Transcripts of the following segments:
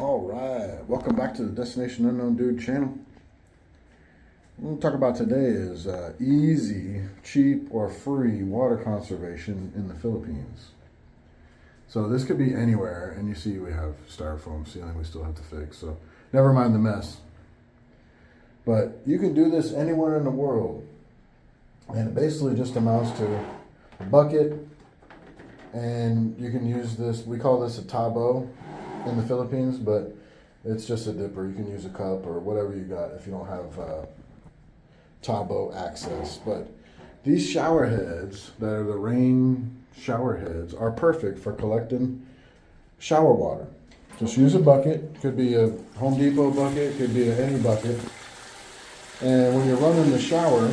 All right, welcome back to the Destination Unknown Dude channel. What we'll talk about today is easy, cheap, or free water conservation in the Philippines. So this could be anywhere, and you see we have styrofoam ceiling we still have to fix, so never mind the mess. But you can do this anywhere in the world, and it basically just amounts to a bucket, and you can use this, we call this a tabo in the Philippines, but it's just a dipper. You can use a cup or whatever you got if you don't have tabo access. But these shower heads that are the rain shower heads are perfect for collecting shower water. Just use a bucket. Could be a Home Depot bucket, could be any bucket. And when you're running the shower,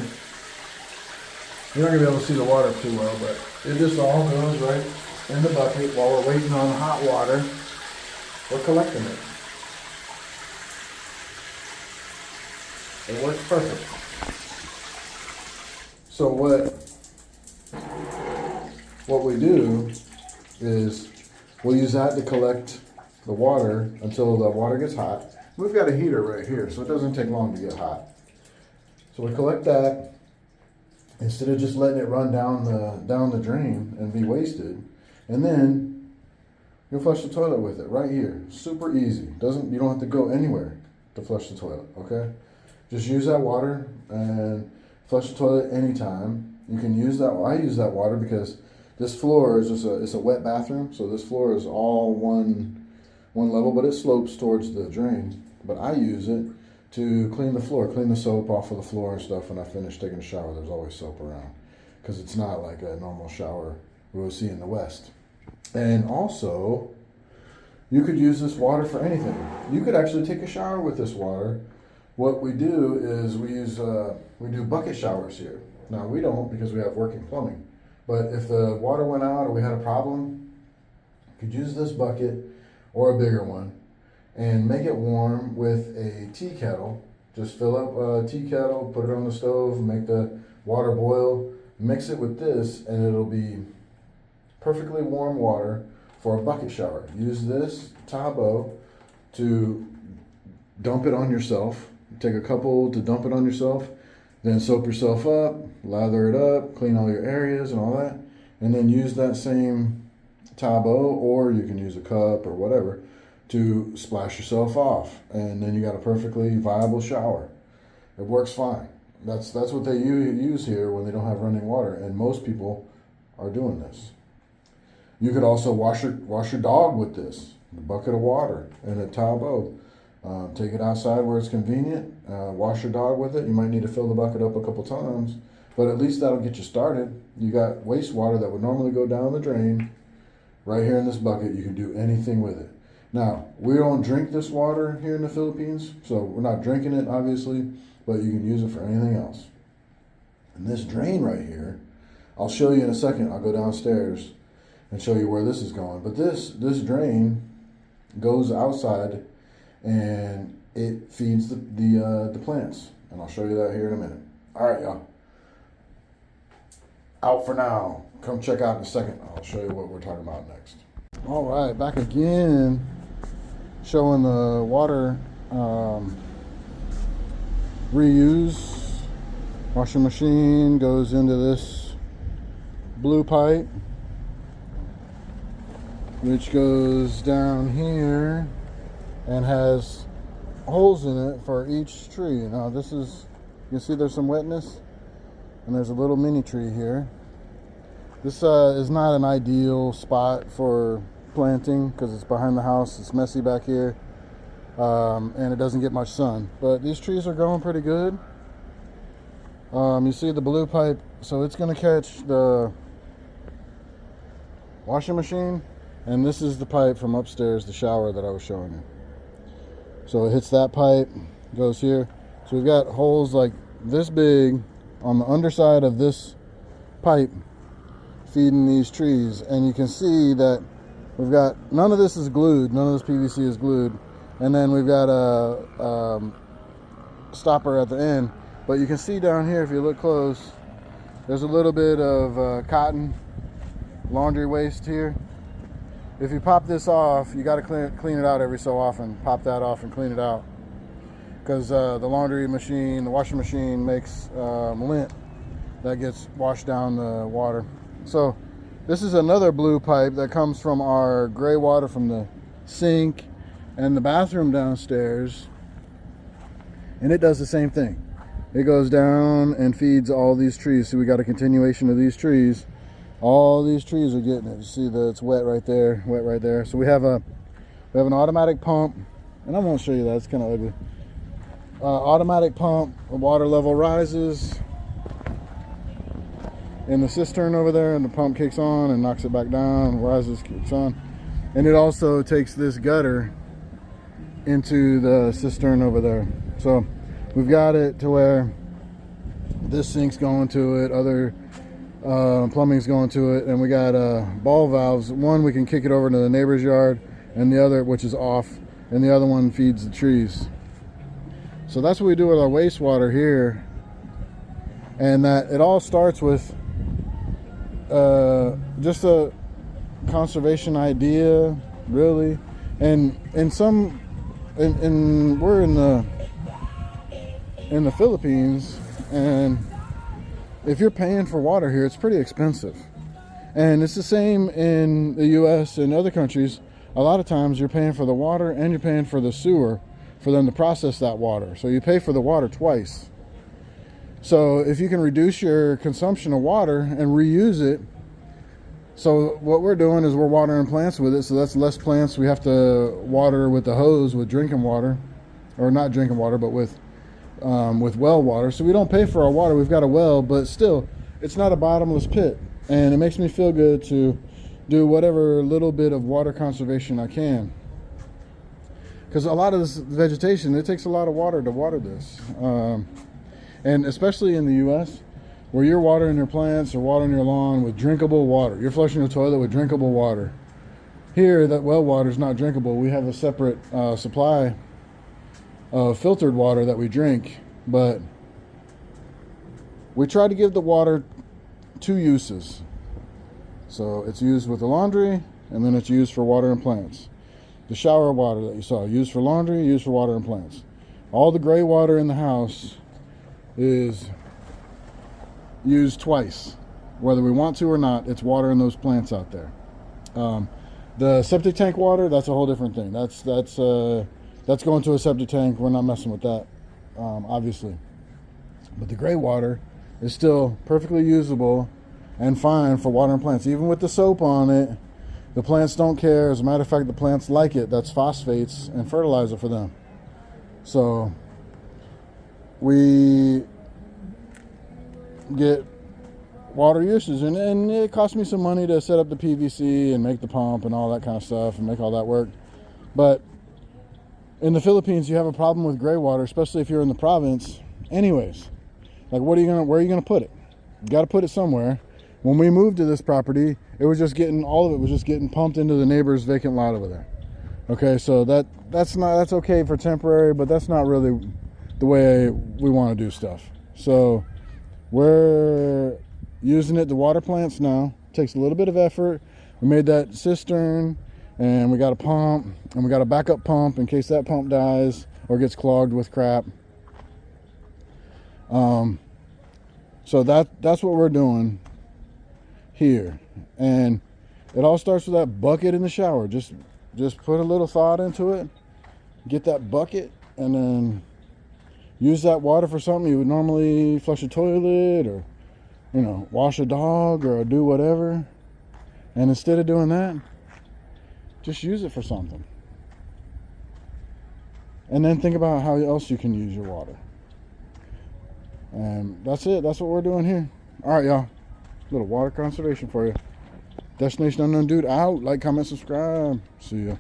you're not gonna be able to see the water too well, but it just all goes right in the bucket while we're waiting on hot water. We're collecting it. It works perfect. So what we do is we'll use that to collect the water until the water gets hot. We've got a heater right here, so it doesn't take long to get hot. So we collect that instead of just letting it run down the drain and be wasted, and then you'll flush the toilet with it right here. Super easy. You don't have to go anywhere to flush the toilet, okay? Just use that water and flush the toilet anytime. You can use that. I use that water because this floor is it's a wet bathroom, so this floor is all one level, but it slopes towards the drain. But I use it to clean the floor, clean the soap off of the floor and stuff. When I finish taking a shower, there's always soap around because it's not like a normal shower we will see in the West. And also, you could use this water for anything. You could actually take a shower with this water. What we do is we do bucket showers here. Now we don't because we have working plumbing. But if the water went out or we had a problem, you could use this bucket or a bigger one and make it warm with a tea kettle. Just fill up a tea kettle, put it on the stove, make the water boil, mix it with this, and it'll be perfectly warm water for a bucket shower. Use this tabo to dump it on yourself. Take a couple to dump it on yourself, then soap yourself up, lather it up, clean all your areas and all that, and then use that same tabo, or you can use a cup or whatever, to splash yourself off, and then you got a perfectly viable shower. It works fine. That's what they use here when they don't have running water, and most people are doing this. You could also wash your dog with this, a bucket of water and a tabo. Take it outside where it's convenient. Wash your dog with it. You might need to fill the bucket up a couple times, but at least that'll get you started. You got wastewater that would normally go down the drain right here in this bucket. You can do anything with it. Now, we don't drink this water here in the Philippines, so we're not drinking it, obviously, but you can use it for anything else. And this drain right here, I'll show you in a second. I'll go downstairs and show you where this is going. But this drain goes outside and it feeds the plants. And I'll show you that here in a minute. All right, y'all. Out for now. Come check out in a second. I'll show you what we're talking about next. All right, back again, showing the water reuse. Washing machine goes into this blue pipe, which goes down here and has holes in it for each tree. Now this is, you see there's some wetness, and there's a little mini tree here. This is not an ideal spot for planting because it's behind the house. It's messy back here, and it doesn't get much sun. But these trees are growing pretty good. You see the blue pipe, so it's going to catch the washing machine, and this is the pipe from upstairs, the shower that I was showing you. So it hits that pipe, goes here. So we've got holes like this big on the underside of this pipe feeding these trees, and you can see that we've got, none of this is glued, none of this PVC is glued, and then we've got a stopper at the end. But you can see down here, if you look close, there's a little bit of cotton laundry waste here. if you pop this off, you got to clean it out every so often. Pop that off and clean it out, because the laundry machine, the washing machine makes lint that gets washed down the water. So this is another blue pipe that comes from our gray water from the sink and the bathroom downstairs, and it does the same thing. It goes down and feeds all these trees. See, we got a continuation of these trees. All these trees are getting it. You see that it's wet right there, wet right there. So we have an automatic pump, and I won't show you that, it's kind of ugly. Automatic pump, the water level rises in the cistern over there, and the pump kicks on and knocks it back down, rises, kicks on. And it also takes this gutter into the cistern over there. So we've got it to where this sink's going to it, other plumbing's going to it, and we got ball valves. One, we can kick it over to the neighbor's yard, and the other, which is off, and the other one feeds the trees. So that's what we do with our wastewater here. And that it all starts with just a conservation idea, really. And we're in the Philippines, and if you're paying for water here, it's pretty expensive. And it's the same in the US and other countries. A lot of times you're paying for the water and you're paying for the sewer for them to process that water. So you pay for the water twice. So if you can reduce your consumption of water and reuse it, so what we're doing is we're watering plants with it, so that's less plants we have to water with the hose with drinking water, or not drinking water, but with well water. So we don't pay for our water. We've got a well, but still, it's not a bottomless pit, and it makes me feel good to do whatever little bit of water conservation I can, because a lot of this vegetation, it takes a lot of water to water this, and especially in the US, where you're watering your plants or watering your lawn with drinkable water. You're flushing your toilet with drinkable water. Here, that well water is not drinkable. We have a separate supply of filtered water that we drink, but we try to give the water two uses. So it's used with the laundry, and then it's used for water and plants. The shower water that you saw, used for laundry, used for water and plants. All the gray water in the house is used twice, whether we want to or not. It's watering those plants out there. The septic tank water, that's a whole different thing. That's going to a septic tank. We're not messing with that, obviously. But the gray water is still perfectly usable and fine for watering plants. Even with the soap on it, the plants don't care. As a matter of fact, the plants like it. That's phosphates and fertilizer for them. So we get water usage, and it cost me some money to set up the PVC and make the pump and all that kind of stuff and make all that work. But in the Philippines, you have a problem with gray water, especially if you're in the province. Anyways, like, where are you gonna put it? You got to put it somewhere. When we moved to this property, it was just getting, all of it was just getting pumped into the neighbor's vacant lot over there. Okay, so that's okay for temporary, but that's not really the way we want to do stuff. So we're using it to water plants now. It takes a little bit of effort. We made that cistern, and we got a pump, and we got a backup pump in case that pump dies or gets clogged with crap. So that's what we're doing here. And it all starts with that bucket in the shower. Just put a little thought into it, get that bucket, and then use that water for something you would normally flush a toilet, or, you know, wash a dog, or do whatever. And instead of doing that, just use it for something. And then think about how else you can use your water. And that's it. That's what we're doing here. All right, y'all. Little water conservation for you. Destination Unknown Dude out. Like, comment, subscribe. See ya.